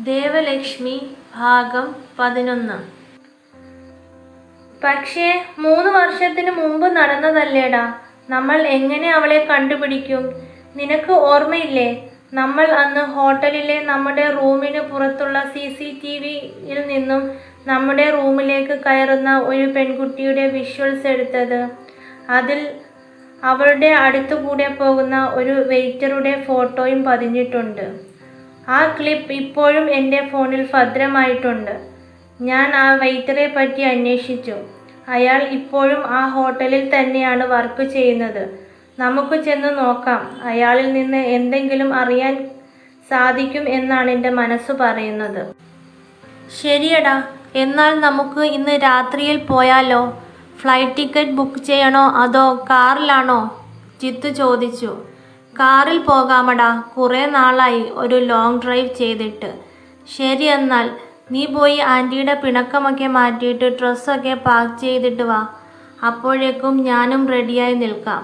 ദേവലക്ഷ്മി ഭാഗം 11. പക്ഷേ 3 വർഷത്തിന് മുമ്പ് നടന്നതല്ലേടാ. നമ്മൾ എങ്ങനെ അവളെ കണ്ടുപിടിക്കും? നിനക്ക് ഓർമ്മയില്ലേ, നമ്മൾ അന്ന് ഹോട്ടലിലെ നമ്മുടെ റൂമിന് പുറത്തുള്ള CCTVയിൽ നിന്നും നമ്മുടെ റൂമിലേക്ക് കയറുന്ന ഒരു പെൺകുട്ടിയുടെ വിഷ്വൽസ് എടുത്തത്? അതിൽ അവളുടെ അടുത്തുകൂടെ പോകുന്ന ഒരു വെയിറ്ററുടെ ഫോട്ടോയും പതിഞ്ഞിട്ടുണ്ട്. ആ ക്ലിപ്പ് ഇപ്പോഴും എൻ്റെ ഫോണിൽ ഭദ്രമായിട്ടുണ്ട്. ഞാൻ ആ വെയിറ്ററെ പറ്റി അന്വേഷിച്ചു. അയാൾ ഇപ്പോഴും ആ ഹോട്ടലിൽ തന്നെയാണ് വർക്ക് ചെയ്യുന്നത്. നമുക്ക് ചെന്ന് നോക്കാം. അയാളിൽ നിന്ന് എന്തെങ്കിലും അറിയാൻ സാധിക്കും എന്നാണ് എൻ്റെ മനസ്സ് പറയുന്നത്. ശരിയടാ, എന്നാൽ നമുക്ക് ഇന്ന് രാത്രിയിൽ പോയാലോ? ഫ്ലൈറ്റ് ടിക്കറ്റ് ബുക്ക് ചെയ്യണോ അതോ കാറിലാണോ? ജിത്തു ചോദിച്ചു. കാറിൽ പോകാമടാ, കുറേ നാളായി ഒരു ലോങ് ഡ്രൈവ് ചെയ്തിട്ട്. ശരി, എന്നാൽ നീ പോയി ആൻറ്റിയുടെ പിണക്കമൊക്കെ മാറ്റിയിട്ട് ഡ്രസ്സൊക്കെ പാക്ക് ചെയ്തിട്ട് വാ. അപ്പോഴേക്കും ഞാനും റെഡിയായി നിൽക്കാം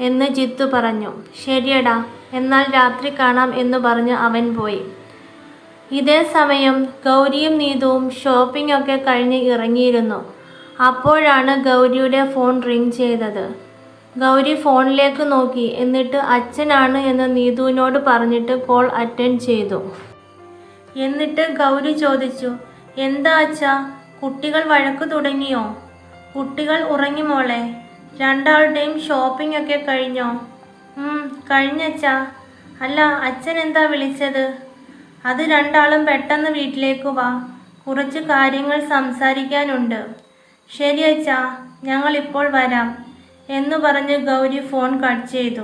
എന്ന് ജിത്തു പറഞ്ഞു. ശരിയടാ, എന്നാൽ രാത്രി കാണാം എന്ന് പറഞ്ഞ് അവൻ പോയി. ഇതേ സമയം ഗൗരിയും നീതുവും ഷോപ്പിംഗ് ഒക്കെ കഴിഞ്ഞ് ഇറങ്ങിയിരുന്നു. അപ്പോഴാണ് ഗൗരിയുടെ ഫോൺ റിങ് ചെയ്തത്. ഗൗരി ഫോണിലേക്ക് നോക്കി. എന്നിട്ട് അച്ഛനാണ് എന്ന് നീതുവിനോട് പറഞ്ഞിട്ട് കോൾ അറ്റൻഡ് ചെയ്തു. എന്നിട്ട് ഗൗരി ചോദിച്ചു, എന്താ അച്ഛാ, കുട്ടികൾ വഴക്ക് തുടങ്ങിയോ? കുട്ടികൾ ഉറങ്ങി മോളെ. രണ്ടാളുടെയും ഷോപ്പിംഗ് ഒക്കെ കഴിഞ്ഞോ? കഴിഞ്ഞച്ചാ. അല്ല, അച്ഛൻ എന്താ വിളിച്ചത്? അത് രണ്ടാളും പെട്ടെന്ന് വീട്ടിലേക്ക് വാ, കുറച്ച് കാര്യങ്ങൾ സംസാരിക്കാനുണ്ട്. ശരി അച്ഛാ, ഞങ്ങളിപ്പോൾ വരാം എന്ന് പറഞ്ഞ് ഗൗരി ഫോൺ കട്ട് ചെയ്തു.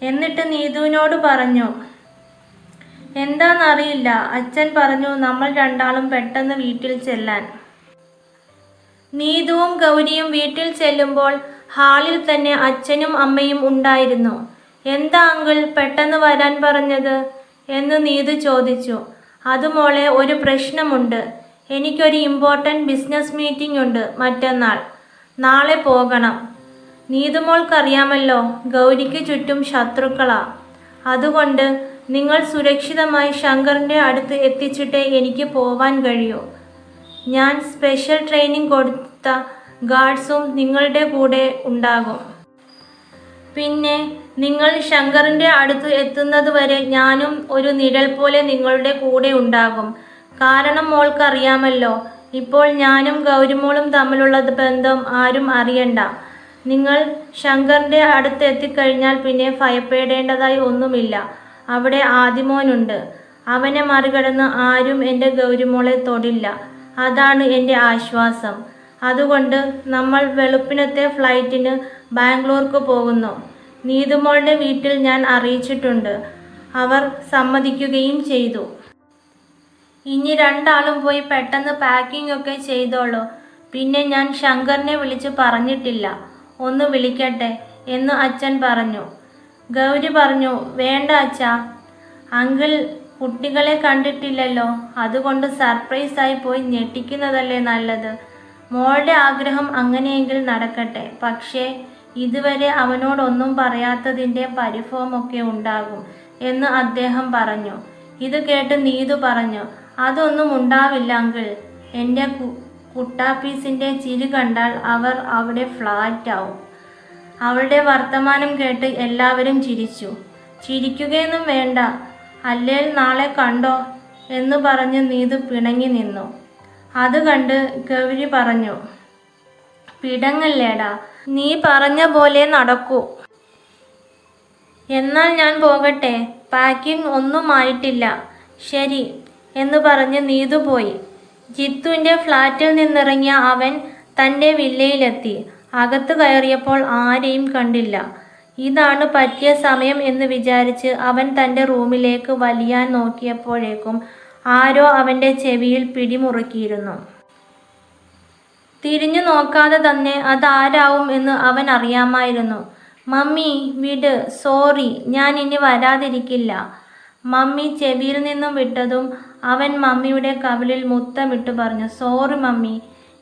എന്നിട്ട് നീതുവിനോട് പറഞ്ഞു, എന്താണെന്നറിയില്ല, അച്ഛൻ പറഞ്ഞു നമ്മൾ രണ്ടാളും പെട്ടെന്ന് വീട്ടിൽ ചെല്ലാൻ. നീതുവും ഗൗരിയും വീട്ടിൽ ചെല്ലുമ്പോൾ ഹാളിൽ തന്നെ അച്ഛനും അമ്മയും ഉണ്ടായിരുന്നു. എന്താ അങ്കിൾ പെട്ടെന്ന് വരാൻ പറഞ്ഞത് എന്ന് നീതു ചോദിച്ചു. അത് മോളെ, ഒരു പ്രശ്നമുണ്ട്. എനിക്കൊരു ഇമ്പോർട്ടൻറ്റ് ബിസിനസ് മീറ്റിംഗ് ഉണ്ട് മറ്റന്നാൾ. നാളെ പോകണം. നീതുമോൾക്കറിയാമല്ലോ, ഗൗരിക്ക് ചുറ്റും ശത്രുക്കളാ. അതുകൊണ്ട് നിങ്ങൾ സുരക്ഷിതമായി ശങ്കറിൻ്റെ അടുത്ത് എത്തിച്ചിട്ടേ എനിക്ക് പോവാൻ കഴിയൂ. ഞാൻ സ്പെഷ്യൽ ട്രെയിനിങ് കൊടുത്ത ഗാർഡ്സും നിങ്ങളുടെ കൂടെ ഉണ്ടാകും. പിന്നെ നിങ്ങൾ ശങ്കറിൻ്റെ അടുത്ത് എത്തുന്നത് വരെ ഞാനും ഒരു നിഴൽ പോലെ നിങ്ങളുടെ കൂടെ ഉണ്ടാകും. കാരണം മോൾക്കറിയാമല്ലോ, ഇപ്പോൾ ഞാനും ഗൗരിമോളും തമ്മിലുള്ള ബന്ധം ആരും അറിയണ്ട. നിങ്ങൾ ശങ്കറിൻ്റെ അടുത്ത് എത്തിക്കഴിഞ്ഞാൽ പിന്നെ ഭയപ്പെടേണ്ടതായി ഒന്നുമില്ല. അവിടെ ആദിമോനുണ്ട്. അവനെ മറികടന്ന് ആരും എൻ്റെ ഗൗരിമോളെ തൊടില്ല. അതാണ് എൻ്റെ ആശ്വാസം. അതുകൊണ്ട് നമ്മൾ വെളുപ്പിനത്തെ ഫ്ലൈറ്റിന് ബാംഗ്ലൂർക്ക് പോകുന്നു. നീതുമോളുടെ വീട്ടിൽ ഞാൻ അറിയിച്ചിട്ടുണ്ട്. അവർ സമ്മതിക്കുകയും ചെയ്തു. ഇനി രണ്ടാളും പോയി പെട്ടെന്ന് പാക്കിംഗ് ഒക്കെ ചെയ്തോളൂ. പിന്നെ ഞാൻ ശങ്കറിനെ വിളിച്ച് പറഞ്ഞിട്ടില്ല, ഒന്ന് വിളിക്കട്ടെ എന്ന് അച്ഛൻ പറഞ്ഞു. ഗൗരി പറഞ്ഞു, വേണ്ട അച്ഛാ, അങ്കിൾ കുട്ടികളെ കണ്ടിട്ടില്ലല്ലോ, അതുകൊണ്ട് സർപ്രൈസായി പോയി ഞെട്ടിക്കുന്നതല്ലേ നല്ലത്. മോളുടെ ആഗ്രഹം അങ്ങനെയെങ്കിൽ നടക്കട്ടെ. പക്ഷേ ഇതുവരെ അവനോടൊന്നും പറയാത്തതിൻ്റെ പരിഭവമൊക്കെ ഉണ്ടാകും എന്ന് അദ്ദേഹം പറഞ്ഞു. ഇത് കേട്ട് നീതു പറഞ്ഞു, അതൊന്നും ഉണ്ടാവില്ല അങ്കിൾ. എൻ്റെ കുട്ടാപ്പീസിൻ്റെ ചിരി കണ്ടാൽ അവർ അവിടെ ഫ്ലാറ്റാവും. അവളുടെ വർത്തമാനം കേട്ട് എല്ലാവരും ചിരിച്ചു. ചിരിക്കുകയൊന്നും വേണ്ട, അല്ലേൽ നാളെ കണ്ടോ എന്ന് പറഞ്ഞ് നീതു പിണങ്ങി നിന്നു. അത് കണ്ട് ഗൗരി പറഞ്ഞു, പിടങ്ങല്ലേടാ, നീ പറഞ്ഞ പോലെ നടക്കൂ. എന്നാൽ ഞാൻ പോകട്ടെ, പാക്കിംഗ് ഒന്നും ആയിട്ടില്ല. ശരി എന്ന് പറഞ്ഞ് നീതു പോയി. ജിത്തുവിൻ്റെ ഫ്ലാറ്റിൽ നിന്നിറങ്ങിയ അവൻ തൻ്റെ വില്ലയിലെത്തി. അകത്ത് കയറിയപ്പോൾ ആരെയും കണ്ടില്ല. ഇതാണ് പറ്റിയ സമയം എന്ന് വിചാരിച്ച് അവൻ തൻ്റെ റൂമിലേക്ക് വലിയാൻ നോക്കിയപ്പോഴേക്കും ആരോ അവൻ്റെ ചെവിയിൽ പിടിമുറുക്കിയിരുന്നു. തിരിഞ്ഞു നോക്കാതെ തന്നെ അതാരാവും എന്ന് അവൻ അറിയാമായിരുന്നു. മമ്മി വിട്, സോറി, ഞാൻ ഇനി വരാതിരിക്കില്ല. മമ്മി ചെവിയിൽ നിന്നും വിട്ടതും അവൻ മമ്മിയുടെ കവിളിൽ മുത്തമിട്ട് പറഞ്ഞു, സോറി മമ്മി,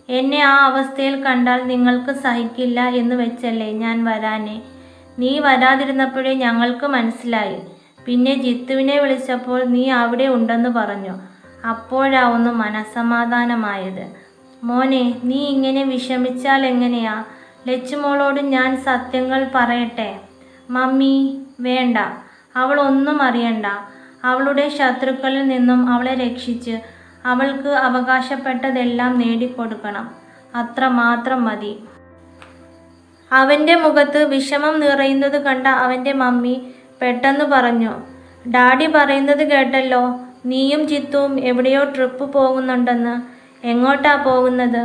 എന്നെ ആ അവസ്ഥയിൽ കണ്ടാൽ നിങ്ങൾക്ക് സഹിക്കില്ല എന്ന് വെച്ചല്ലേ ഞാൻ വരാനേ. നീ വരാതിരുന്നപ്പോഴേ ഞങ്ങൾക്ക് മനസ്സിലായി. പിന്നെ ജിത്തുവിനെ വിളിച്ചപ്പോൾ നീ അവിടെ ഉണ്ടെന്ന് പറഞ്ഞു. അപ്പോഴാ ഒന്ന് മനസ്സമാധാനമായത്. മോനെ, നീ ഇങ്ങനെ വിഷമിച്ചാൽ എങ്ങനെയാ? ലച്ചുമോളോട് ഞാൻ സത്യങ്ങൾ പറയട്ടെ? മമ്മി, വേണ്ട. അവൾ ഒന്നും അറിയണ്ട. അവളുടെ ശത്രുക്കളിൽ നിന്നും അവളെ രക്ഷിച്ച് അവൾക്ക് അവകാശപ്പെട്ടതെല്ലാം നേടിക്കൊടുക്കണം. അത്രമാത്രം മതി. അവൻ്റെ മുഖത്ത് വിഷമം നിറയുന്നത് കണ്ട അവൻ്റെ മമ്മി പെട്ടെന്ന് പറഞ്ഞു, ഡാഡി പറയുന്നത് കേട്ടല്ലോ, നീയും ജിത്തുവും എവിടെയോ ട്രിപ്പ് പോകുന്നുണ്ടെന്ന്. എങ്ങോട്ടാ പോകുന്നത്?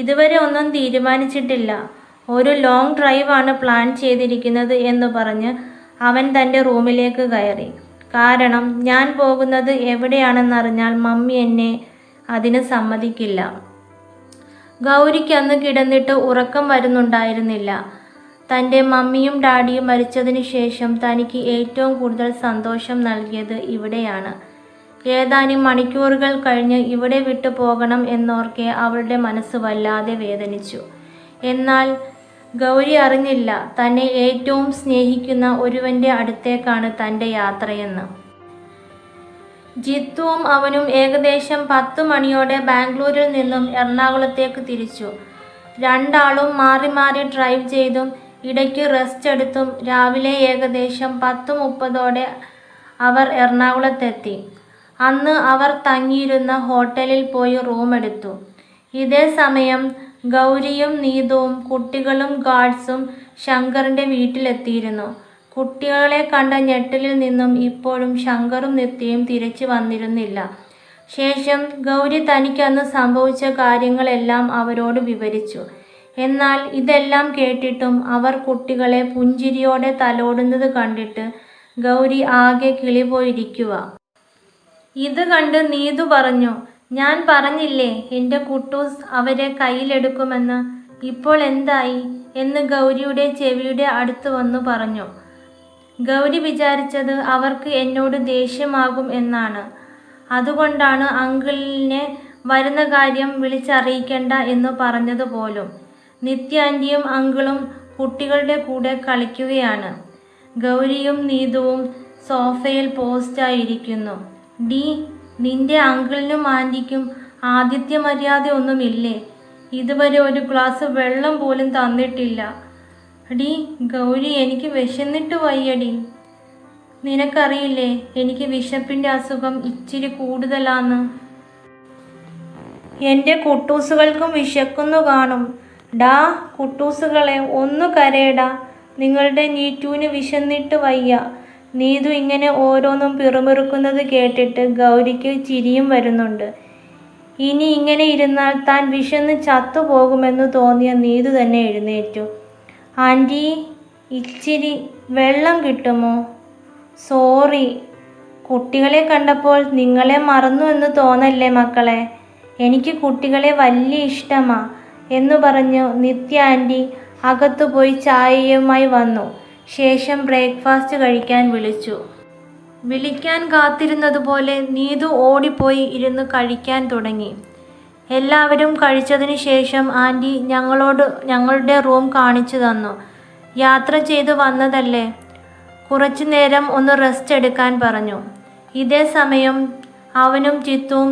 ഇതുവരെ ഒന്നും തീരുമാനിച്ചിട്ടില്ല. ഒരു ലോങ് ഡ്രൈവാണ് പ്ലാൻ ചെയ്തിരിക്കുന്നത് എന്ന് പറഞ്ഞ് അവൻ തൻ്റെ റൂമിലേക്ക് കയറി. കാരണം ഞാൻ പോകുന്നത് എവിടെയാണെന്നറിഞ്ഞാൽ മമ്മി എന്നെ അതിന് സമ്മതിക്കില്ല. ഗൗരിക്ക് അന്ന് കിടന്നിട്ട് ഉറക്കം വരുന്നുണ്ടായിരുന്നില്ല. തൻ്റെ മമ്മിയും ഡാഡിയും മരിച്ചതിന് ശേഷം തനിക്ക് ഏറ്റവും കൂടുതൽ സന്തോഷം നൽകിയത് ഇവിടെയാണ്. ഏതാനും മണിക്കൂറുകൾ കഴിഞ്ഞ് ഇവിടെ വിട്ടു പോകണം എന്നോർക്കെ അവളുടെ മനസ്സ് വല്ലാതെ വേദനിച്ചു. എന്നാൽ ഗൗരി അറിഞ്ഞില്ല തന്നെ ഏറ്റവും സ്നേഹിക്കുന്ന ഒരുവൻ്റെ അടുത്തേക്കാണ് തൻ്റെ യാത്രയെന്ന്. ജിത്തുവും അവനും ഏകദേശം 10 മണിയോടെ ബാംഗ്ലൂരിൽ നിന്നും എറണാകുളത്തേക്ക് തിരിച്ചു. രണ്ടാളും മാറി മാറി ഡ്രൈവ് ചെയ്തും ഇടയ്ക്ക് റെസ്റ്റ് എടുത്തും രാവിലെ ഏകദേശം 10:30 അവർ എറണാകുളത്തെത്തി. അന്ന് അവർ തങ്ങിയിരുന്ന ഹോട്ടലിൽ പോയി റൂമെടുത്തു. ഇതേ സമയം ഗൗരിയും നീതുവും കുട്ടികളും ഗാർഡ്സും ശങ്കറിൻ്റെ വീട്ടിലെത്തിയിരുന്നു. കുട്ടികളെ കണ്ട ഞെട്ടലിൽ നിന്നും ഇപ്പോഴും ശങ്കറും നിത്യയും തിരിച്ചു വന്നിരുന്നില്ല. ശേഷം ഗൗരി തനിക്കന്ന് സംഭവിച്ച കാര്യങ്ങളെല്ലാം അവരോട് വിവരിച്ചു. എന്നാൽ ഇതെല്ലാം കേട്ടിട്ടും അവർ കുട്ടികളെ പുഞ്ചിരിയോടെ തലോടുന്നത് കണ്ടിട്ട് ഗൗരി ആകെ കിളിപോയിരിക്കുക. ഇത് കണ്ട് നീതു പറഞ്ഞു, ഞാൻ പറഞ്ഞില്ലേ എൻ്റെ കുട്ടൂസ് അവരെ കയ്യിലെടുക്കുമെന്ന്. ഇപ്പോൾ എന്തായി എന്ന് ഗൗരിയുടെ ചെവിയുടെ അടുത്ത് വന്നു പറഞ്ഞു. ഗൗരി വിചാരിച്ചത് അവർക്ക് എന്നോട് ദേഷ്യമാകും എന്നാണ്. അതുകൊണ്ടാണ് അങ്കിളിനെ വരുന്ന കാര്യം വിളിച്ചറിയിക്കേണ്ട എന്ന് പറഞ്ഞത് പോലും. നിത്യ ആൻറ്റിയും അങ്കിളും കുട്ടികളുടെ കൂടെ കളിക്കുകയാണ്. ഗൗരിയും നീതുവും സോഫയിൽ പോസ്റ്റായിരിക്കുന്നു. ഡി, നിന്റെ അങ്കിളിനും ആൻറ്റിക്കും ആതിഥ്യ മര്യാദ ഒന്നുമില്ലേ? ഇതുവരെ ഒരു ഗ്ലാസ് വെള്ളം പോലും തന്നിട്ടില്ല. ഡി ഗൗരി, എനിക്ക് വിശന്നിട്ട് വയ്യടി. നിനക്കറിയില്ലേ എനിക്ക് വിശപ്പിൻ്റെ അസുഖം ഇച്ചിരി കൂടുതലാന്ന്. എൻ്റെ കുട്ടൂസുകൾക്കും വിശക്കുന്നു കാണും. ഡാ കുട്ടൂസുകളെ, ഒന്ന് കരയടാ. നിങ്ങളുടെ നീറ്റുവിന് വിശന്നിട്ട് വയ്യ. നീതു ഇങ്ങനെ ഓരോന്നും പിറുപിറുക്കുന്നത് കേട്ടിട്ട് ഗൗരിക്ക് ചിരിയും വരുന്നുണ്ട്. ഇനി ഇങ്ങനെ ഇരുന്നാൽ താൻ വിശന്ന് ചത്തുപോകുമെന്ന് തോന്നിയ നീതു തന്നെ എഴുന്നേറ്റു. ആൻറ്റി, ഇച്ചിരി വെള്ളം കിട്ടുമോ? സോറി, കുട്ടികളെ കണ്ടപ്പോൾ നിങ്ങളെ മറന്നു എന്ന് തോന്നല്ലേ മക്കളെ. എനിക്ക് കുട്ടികളെ വലിയ ഇഷ്ടമാ എന്ന് പറഞ്ഞു നിത്യ ആൻറ്റി അകത്തു പോയി ചായയുമായി വന്നു. ശേഷം ബ്രേക്ക്ഫാസ്റ്റ് കഴിക്കാൻ വിളിച്ചു. വിളിക്കാൻ കാത്തിരുന്നതുപോലെ നീതു ഓടിപ്പോയി ഇരുന്ന് കഴിക്കാൻ തുടങ്ങി. എല്ലാവരും കഴിച്ചതിന് ശേഷം ആൻറ്റി ഞങ്ങളുടെ റൂം കാണിച്ചു തന്നു. യാത്ര ചെയ്തു വന്നതല്ലേ, കുറച്ചു നേരം ഒന്ന് റെസ്റ്റ് എടുക്കാൻ പറഞ്ഞു. ഇതേ സമയം അവനും ജിത്തുവും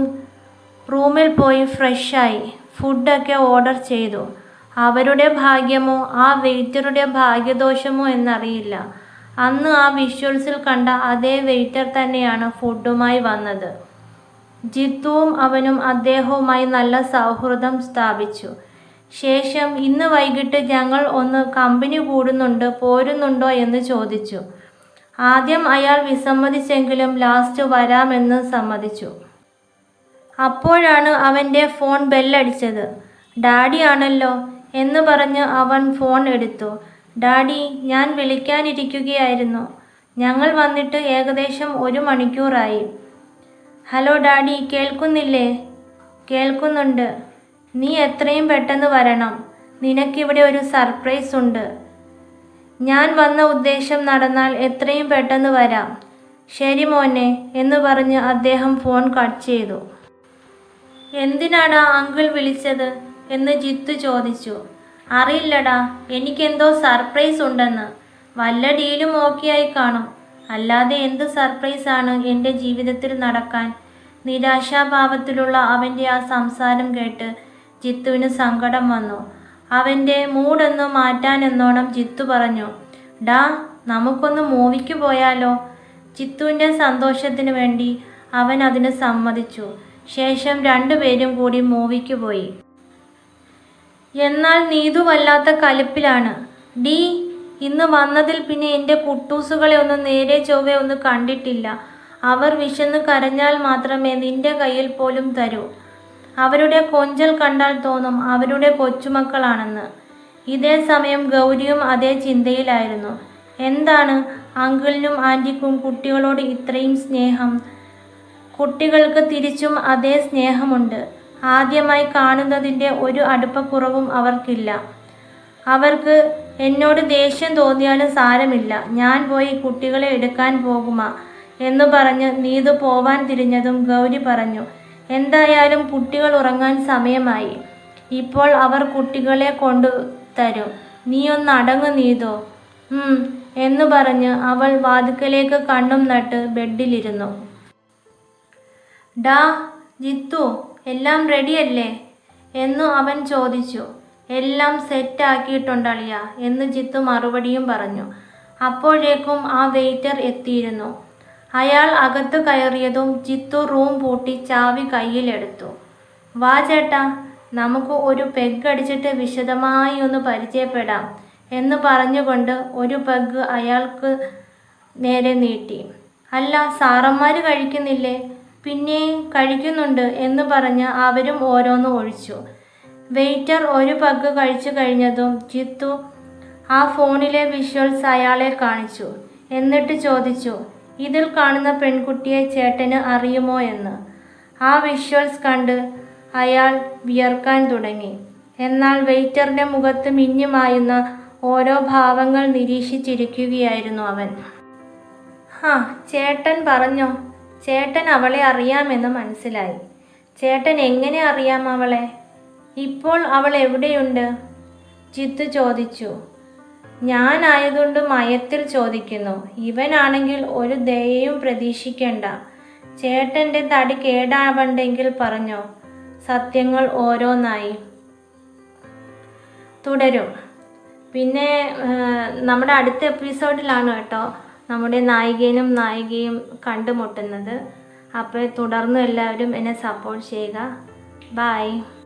റൂമിൽ പോയി ഫ്രഷായി ഫുഡൊക്കെ ഓർഡർ ചെയ്തു. അവരുടെ ഭാഗ്യമോ ആ വെയിറ്ററുടെ ഭാഗ്യദോഷമോ എന്നറിയില്ല. അന്ന് ആ വിഷ്വൽസിൽ കണ്ട അതേ വെയിറ്റർ തന്നെയാണ് ഫുഡുമായി വന്നത്. ജിത്തുവും അവനും അദ്ദേഹവുമായി നല്ല സൗഹൃദം സ്ഥാപിച്ചു. ശേഷം ഇന്ന് വൈകിട്ട് ഞങ്ങൾ ഒന്ന് കമ്പനി പോരുന്നുണ്ടോ എന്ന് ചോദിച്ചു. ആദ്യം അയാൾ വിസമ്മതിച്ചെങ്കിലും ലാസ്റ്റ് വരാമെന്ന് സമ്മതിച്ചു. അപ്പോഴാണ് അവൻ്റെ ഫോൺ ബെല്ലടിച്ചത്. ഡാഡി ആണല്ലോ എന്ന് പറഞ്ഞ് അവൻ ഫോൺ എടുത്തു. ഡാഡി, ഞാൻ വിളിക്കാനിരിക്കുകയായിരുന്നു. ഞങ്ങൾ വന്നിട്ട് ഏകദേശം 1 മണിക്കൂറായി. ഹലോ ഡാഡി, കേൾക്കുന്നില്ലേ? കേൾക്കുന്നുണ്ട്. നീ എത്രയും പെട്ടെന്ന് വരണം. നിനക്കിവിടെ ഒരു സർപ്രൈസ് ഉണ്ട്. ഞാൻ വന്ന ഉദ്ദേശം നടന്നാൽ എത്രയും പെട്ടെന്ന് വരാം. ശരി മോനെ എന്ന് പറഞ്ഞ് അദ്ദേഹം ഫോൺ കട്ട് ചെയ്തു. എന്തിനാടാ അങ്കിൾ വിളിച്ചത് എന്ന് ജിത്തു ചോദിച്ചു. അറിയില്ലടാ, എനിക്കെന്തോ സർപ്രൈസ് ഉണ്ടെന്ന്. വല്ല ഡീലും ഓക്കെ ആയി കാണും. അല്ലാതെ എന്ത് സർപ്രൈസാണ് എൻ്റെ ജീവിതത്തിൽ നടക്കാൻ? നിരാശാഭാവത്തിലുള്ള അവൻ്റെ ആ സംസാരം കേട്ട് ജിത്തുവിന് സങ്കടം വന്നു. അവൻ്റെ മൂഡൊന്ന് മാറ്റാനെന്നോണം ജിത്തു പറഞ്ഞു, ഡാ നമുക്കൊന്ന് മൂവിക്ക് പോയാലോ? ജിത്തുവിൻ്റെ സന്തോഷത്തിന് വേണ്ടി അവൻ അതിന് സമ്മതിച്ചു. ശേഷം രണ്ടുപേരും കൂടി മൂവിക്ക് പോയി. എന്നാൽ നീതു വല്ലാത്ത കലിപ്പിലാണ്. ഡീ, ഇന്ന് വന്നതിൽ പിന്നെ എൻ്റെ കുട്ടൂസുകളെ ഒന്ന് നേരെ ചൊവ്വെ ഒന്ന് കണ്ടിട്ടില്ല. അവർ വിശന്ന് കരഞ്ഞാൽ മാത്രമേ നിന്റെ കയ്യിൽ പോലും തരൂ. അവരുടെ കൊഞ്ചൽ കണ്ടാൽ തോന്നും അവരുടെ കൊച്ചുമക്കളാണെന്ന്. ഇതേ സമയം ഗൗരിയും അതേ ചിന്തയിലായിരുന്നു. എന്താണ് അങ്കിളിനും ആൻറ്റിക്കും കുട്ടികളോട് ഇത്രയും സ്നേഹം? കുട്ടികൾക്ക് തിരിച്ചും അതേ സ്നേഹമുണ്ട്. ആദ്യമായി കാണുന്നതിൻ്റെ ഒരു അടുപ്പക്കുറവും അവർക്കില്ല. അവർക്ക് എന്നോട് ദേഷ്യം തോന്നിയാലും സാരമില്ല, ഞാൻ പോയി കുട്ടികളെ എടുക്കാൻ പോകുമാ എന്നു പറഞ്ഞ് നീതു പോവാൻ തിരിഞ്ഞതും ഗൗരി പറഞ്ഞു, എന്തായാലും കുട്ടികൾ ഉറങ്ങാൻ സമയമായി. ഇപ്പോൾ അവർ കുട്ടികളെ കൊണ്ടു തരും. നീ ഒന്ന് അടങ്ങ് നീതോ. എന്നു പറഞ്ഞ് അവൾ വാതിക്കലേക്ക് കണ്ണും നട്ട് ബെഡിലിരുന്നു. ഡാ ജിത്തു, എല്ലാം റെഡിയല്ലേ എന്നു അവൻ ചോദിച്ചു. എല്ലാം സെറ്റാക്കിയിട്ടുണ്ടളിയ എന്ന് ജിത്തു മറുപടിയും പറഞ്ഞു. അപ്പോഴേക്കും ആ വെയിറ്റർ എത്തിയിരുന്നു. അയാൾ അകത്ത് കയറിയതും ജിത്തു റൂം പൂട്ടി ചാവി കയ്യിലെടുത്തു. വാ ചേട്ടാ, നമുക്ക് ഒരു പെഗ് അടിച്ചിട്ട് വിശദമായി ഒന്ന് പരിചയപ്പെടാം എന്ന് പറഞ്ഞുകൊണ്ട് ഒരു പെഗ് അയാൾക്ക് നേരെ നീട്ടി. അല്ല, സാറന്മാർ കഴിക്കുന്നില്ലേ? പിന്നെ കഴിക്കുന്നുണ്ട് എന്ന് പറഞ്ഞ് അവരും ഓരോന്ന് ഒഴിച്ചു. വെയിറ്റർ ഒരു പഗ് കഴിച്ചു കഴിഞ്ഞതും ജിത്തു ആ ഫോണിലെ വിഷ്വൽസ് അയാളെ കാണിച്ചു. എന്നിട്ട് ചോദിച്ചു, ഇതിൽ കാണുന്ന പെൺകുട്ടിയെ ചേട്ടന് അറിയുമോ എന്ന്. ആ വിഷ്വൽസ് കണ്ട് അയാൾ വിയർക്കാൻ തുടങ്ങി. എന്നാൽ വെയിറ്ററിൻ്റെ മുഖത്ത് മിന്നിമായുന്ന ഓരോ ഭാവങ്ങൾ നിരീക്ഷിച്ചിരിക്കുകയായിരുന്നു അവൻ. ചേട്ടൻ പറഞ്ഞോ? ചേട്ടൻ അവളെ അറിയാമെന്ന് മനസ്സിലായി. ചേട്ടൻ എങ്ങനെ അറിയാം അവളെ? ഇപ്പോൾ അവൾ എവിടെയുണ്ട്? ജിത്തു ചോദിച്ചു. ഞാനായതുകൊണ്ട് മയത്തിൽ ചോദിക്കുന്നു. ഇവനാണെങ്കിൽ ഒരു ദയയും പ്രതീക്ഷിക്കണ്ട. ചേട്ടൻ്റെ തടി കേടാവണ്ടെങ്കിൽ പറഞ്ഞോ. സത്യങ്ങൾ ഓരോന്നായി തുടരും. പിന്നെ നമ്മുടെ അടുത്ത എപ്പിസോഡിലാണ് കേട്ടോ നമ്മുടെ നായികനും നായികയും കണ്ടുമുട്ടുന്നത്. അപ്പോൾ തുടർന്നും എല്ലാവരും എന്നെ സപ്പോർട്ട് ചെയ്യുക. ബൈ.